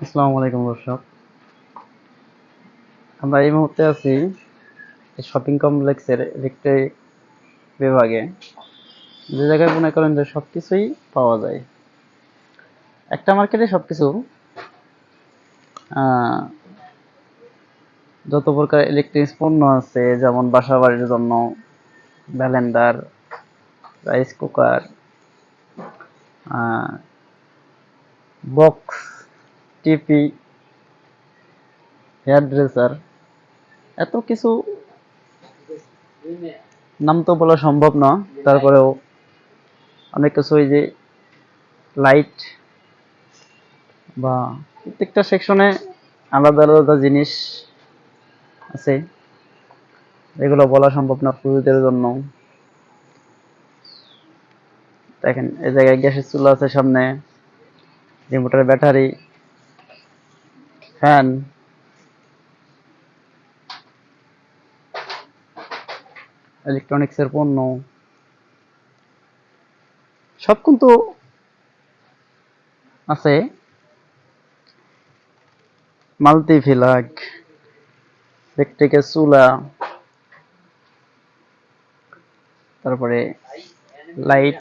আসসালামু আলাইকুম দর্শক। আমরা এই মুহূর্তে আছি শপিং কমপ্লেক্সের ইলেকট্রিক বিভাগে, যে জায়গায় মনে করেন যে সবকিছুই পাওয়া যায়। একটা মার্কেটে সবকিছু, যত প্রকার ইলেকট্রিক পণ্য আছে, যেমন বাসা বাড়ির জন্য blender, rice cooker, box, TV, hair dresser, এত কিছু নাম তো বলা সম্ভব না। তারপরেও অনেক কিছু, এই যে লাইট বা প্রত্যেকটা সেকশনে আলাদা আলাদা জিনিস আছে, এগুলো বলা সম্ভব না পুরুষদের জন্য। দেখেন, এই জায়গায় গ্যাসের চুলা আছে, সামনে রিমোটের ব্যাটারি, ফ্যান, ইলেকট্রনিক্সের পণ্য, সব কিন্তু আছে। মাল্টি ফিলাক, ইলেকট্রিকের চুলা, তারপরে লাইট,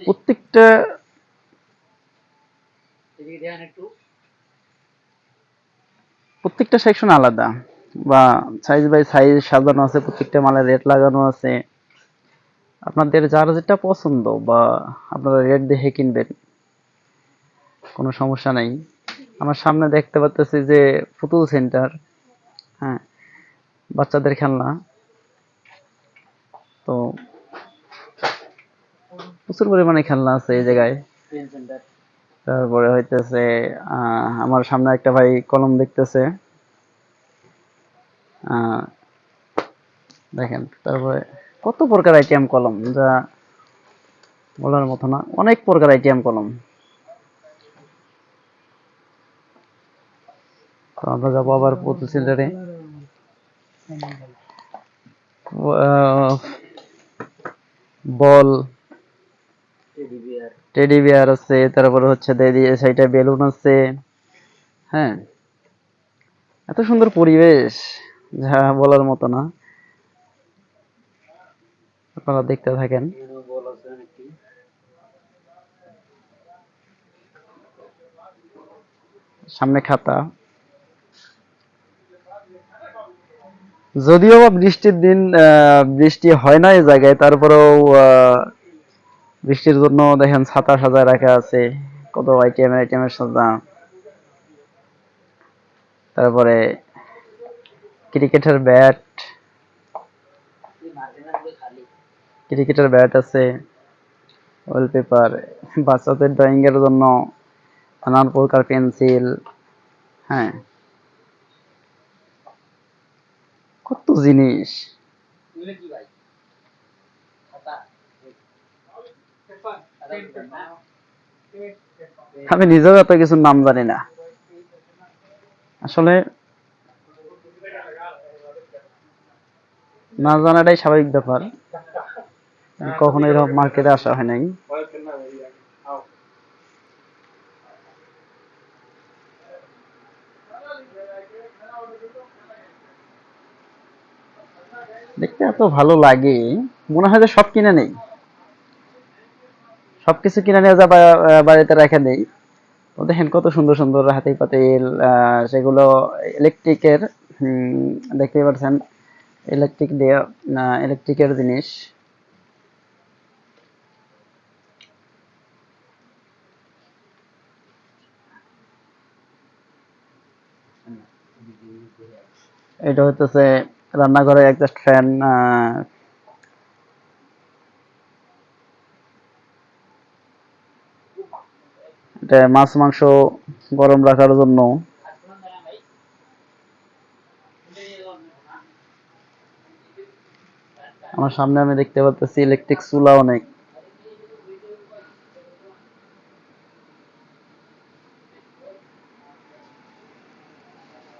প্রত্যেকটা প্রত্যেকটা সেকশন আলাদা, বা সাইজ বাই সাইজ সাজানো আছে, প্রত্যেকটা মালের রেট লাগানো আছে। আপনাদের যার যেটা পছন্দ বা আপনারা রেট দেখে কিনবেন, কোনো সমস্যা নাই। আমার সামনে দেখতে পাচ্ছি যে পুতুল সেন্টার, হ্যাঁ, বাচ্চাদের খেলনা। তো প্রচুর পরিমাণে খেলনা আছে এই জায়গায়। তারপরে হইতেছে আমার সামনে একটা ভাই কলম দেখতেছে, দেখেন। তারপরে কত প্রকার আইটেম কলম, যা বলার মতো না, অনেক প্রকার আইটেম কলম। তো আমরা যাবো আবার পুতুল সেন্টারে। বল, টেডি বিয়ার আছে, তারপরে হচ্ছে সাইডে বেলুন আছে, হ্যাঁ। এত সুন্দর পরিবেশ, যা বলার মতো না। আপনারা দেখতে থাকেন। সামনে খাতা, যদিও বা বৃষ্টির দিন, বৃষ্টি হয় না এই জায়গায়, তারপরেও বৃষ্টির জন্য দেখেন ছাতা সাজায় রাখা আছে, কত আইটেমের সাজা। তারপরে ক্রিকেটের ব্যাট, ক্রিকেটের ব্যাট আছে, ওয়ালপেপার, বাচ্চাদের ড্রয়িং এর জন্য নানান প্রকার পেন্সিল, হ্যাঁ, কত জিনিস। আমি নিজেও এত কিছুর নাম জানি না আসলে, না জানাটাই স্বাভাবিক ব্যাপার। কখনো এরকম মার্কেটে আসা হয় নাই। দেখতে এত ভালো লাগে, মনে হয় যে সব কিনে নেই, সবকিছু কিনে নিয়ে যা বাড়িতে রেখে দেই। তো দেখেন কত সুন্দর সুন্দর হাতি পাতিল, সেগুলো ইলেকট্রিকের, দেখতেই পাচ্ছেন, ইলেকট্রিক দিয়ে, ইলেকট্রিকের জিনিস। এটা হইতেছে রান্নাঘরে একজাস্ট ফ্যান, এটা মাছ মাংস গরম রাখার জন্য। আমার সামনে আমি দেখতে পাচ্ছি ইলেকট্রিক চুলা অনেক,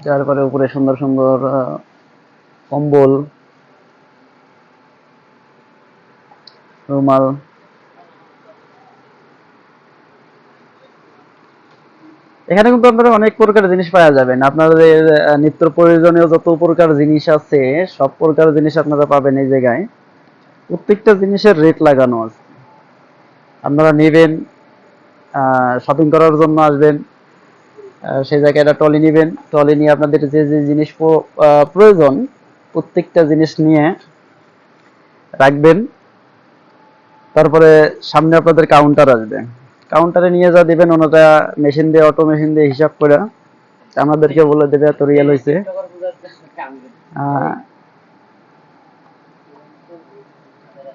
যার পরে উপরে সুন্দর সুন্দর কম্বল, রুমাল, এখানে কিন্তু আপনারা অনেক প্রকার জিনিস পাওয়া যাবেন। আপনাদের নিত্য প্রয়োজনীয় যত প্রকার জিনিস আছে সব প্রকার জিনিস আপনারা পাবেন এই জায়গায়। প্রত্যেকটা জিনিসের রেট লাগানো আছে। আপনারা নেবেন, শপিং করার জন্য আসবেন, সেই জায়গায় একটা ট্রলি নেবেন, ট্রলি নিয়ে আপনাদের যে যে জিনিস প্রয়োজন প্রত্যেকটা জিনিস নিয়ে রাখবেন। তারপরে সামনে আপনাদের কাউন্টার আসবে, কাউন্টারে নিয়ে যা দিবেন ওনারা মেশিন দিয়ে, অটো মেশিন দিয়ে হিসাব করে আমাদেরকে বলে দেবে এত রিয়াল হয়েছে।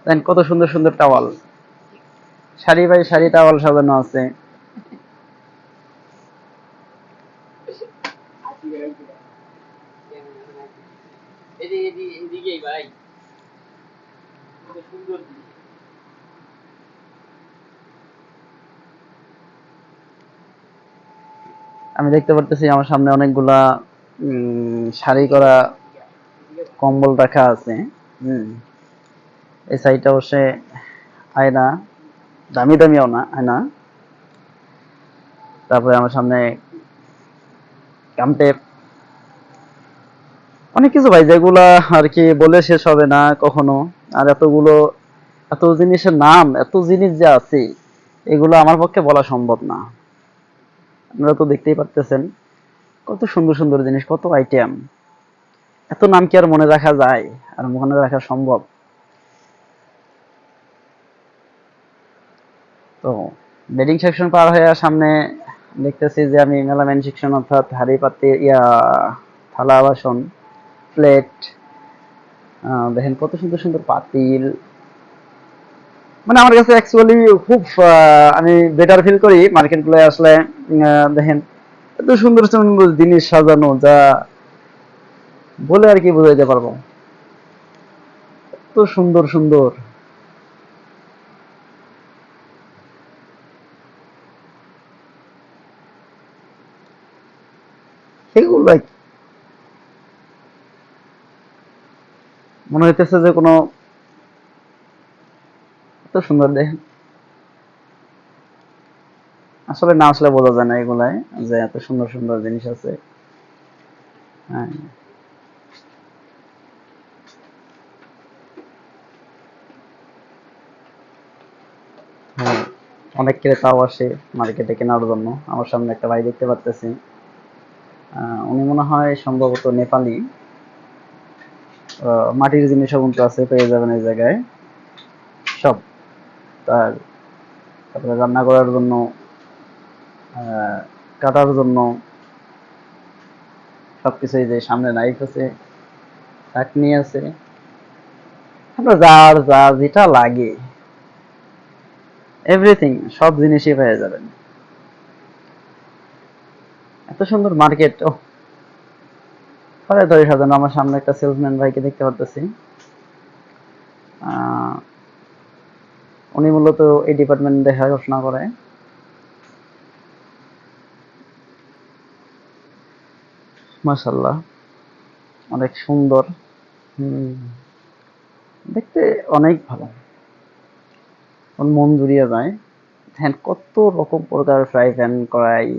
দেন কত সুন্দর সুন্দর টাওয়াল, সারি বাই সারি টাওয়াল সাজানো আছে। আমি দেখতে পারতেছি আমার সামনে অনেকগুলা শাড়ি করা কম্বল রাখা আছে। হুম, এই সাইডটা বসে আয়না, দামি দামিও না আয়না। তারপরে আমার সামনে কামটেপ, অনেক কিছু ভাই যেগুলা আর কি বলে শেষ হবে না কখনো। আর এতগুলো, এত জিনিসের নাম, এত জিনিস যে আছে এগুলো আমার পক্ষে বলা সম্ভব না। আপনারা তো দেখতেই পারতেছেন কত সুন্দর সুন্দর জিনিস, কত আইটেম। এত নাম কি আর মনে রাখা যায়, আর মনে রাখা সম্ভব? তো বেডিং সেকশন পার হয়ে সামনে দেখতেছি যে আমি মেলামাইন সেকশন, অর্থাৎ হাঁড়ি পাতি, থালা বাসন, প্লেট। দেখেন কত সুন্দর সুন্দর পাতিল। মানে আমার কাছে অ্যাকচুয়ালি খুব আমি বেটার ফিল করি মার্কেট গুলো আসলে। দেখেন এত সুন্দর সুন্দর জিনিস সাজানো, যা বলে আর কি বোঝাইতে পারবো। এত সুন্দর সুন্দর, এগুলো মনে হইতেছে যে কোনো, এত সুন্দর দেখেন। আসলে না আসলে বোঝা যায় না এগুলাই, যে এত সুন্দর সুন্দর জিনিস আছে। হ্যাঁ, হ্যাঁ, অনেক ক্রেতাও আসে মার্কেটে কেনার জন্য। আমার সামনে একটা ভাই দেখতে পারতেছি, উনি মনে হয় সম্ভবত নেপালি। মাটির জিনিসও কিন্তু আছে, পেয়ে যাবেন এই জায়গায় সব। তার তারপরে রান্না করার জন্য, আহ, কাটার জন্য সবকিছুই, যে সামনে নাইফ আছে, চাটনি আছে, আপনার যার যা যেটা লাগে এভরিথিং, সব জিনিসই পেয়ে যাবেন। এত সুন্দর মার্কেট। ও ধরে ধরে সাজানো। আমার সামনে একটা সেলসম্যান ভাইকে দেখতে পারতেছি, আহ, উনি মূলত এই ডিপার্টমেন্ট দেখাশোনা করে। মাশাল্লাহ, অনেক সুন্দর। হুম, দেখতে অনেক ভালো, মন জুড়িয়ে যায়। হ্যাঁ, কত রকম প্রকার ফ্রাই প্যান, কড়াই,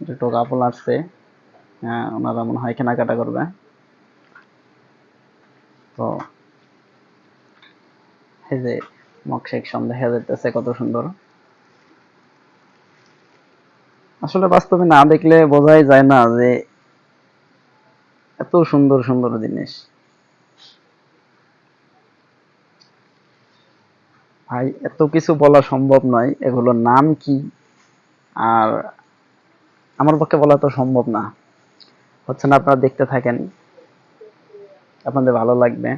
দুটো কাপড় আসছে। হ্যাঁ, ওনারা মনে হয় কেনাকাটা করবে। তো এই যে মগ সেকশন দেখা যাইতেছে কত সুন্দর। আসলে বাস্তবে না দেখলে বোঝাই যায় না যে এত সুন্দর সুন্দর জিনিস। ভাই এত কিছু বলা সম্ভব নয়, এগুলোর নাম কি আর আমার পক্ষে বলা তো সম্ভব না। হচ্ছে না, আপনারা দেখতে থাকেন, আপনাদের ভালো লাগবে।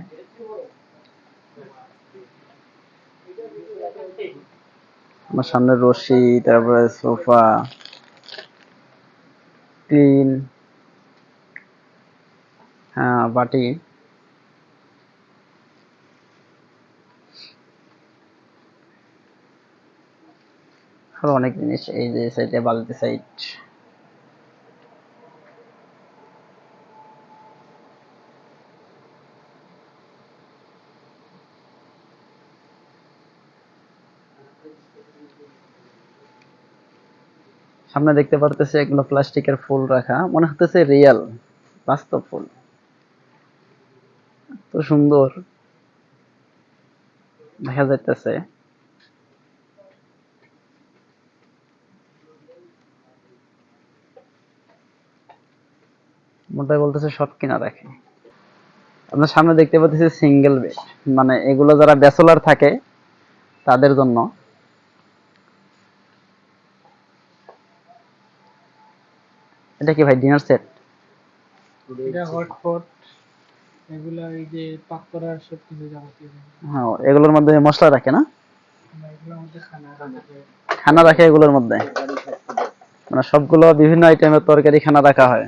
আমার সামনে রশি, তারপরে সোফা, ক্লিন, হ্যাঁ, বাটি, আরো অনেক জিনিস। এই যে সাইডে বালতি সাইড, সামনে দেখতে পারতেছি এগুলো প্লাস্টিকের ফুল রাখা, মনে হতেছে রিয়েল বাস্তব ফুল। তো সুন্দর দেখা যাইতেছে। মোটাই বলতেছে সব কিনা রাখে। আপনার সামনে দেখতে পাচ্ছি সিঙ্গেল বেড, মানে এগুলো যারা ব্যাচেলর থাকে তাদের জন্য। এটা কি ভাই ডিনার সেট? এটা হটপট, এগুলা এই যে পাক করার সব কিছু যাবতীয়। হ্যাঁ, এগুলোর মধ্যে মশলা রাখে না? এগুলোর মধ্যে খানা রাখে। খানা রাখে এগুলোর মধ্যে, মানে সবগুলো বিভিন্ন আইটেমের তরকারি খানা রাখা হয়।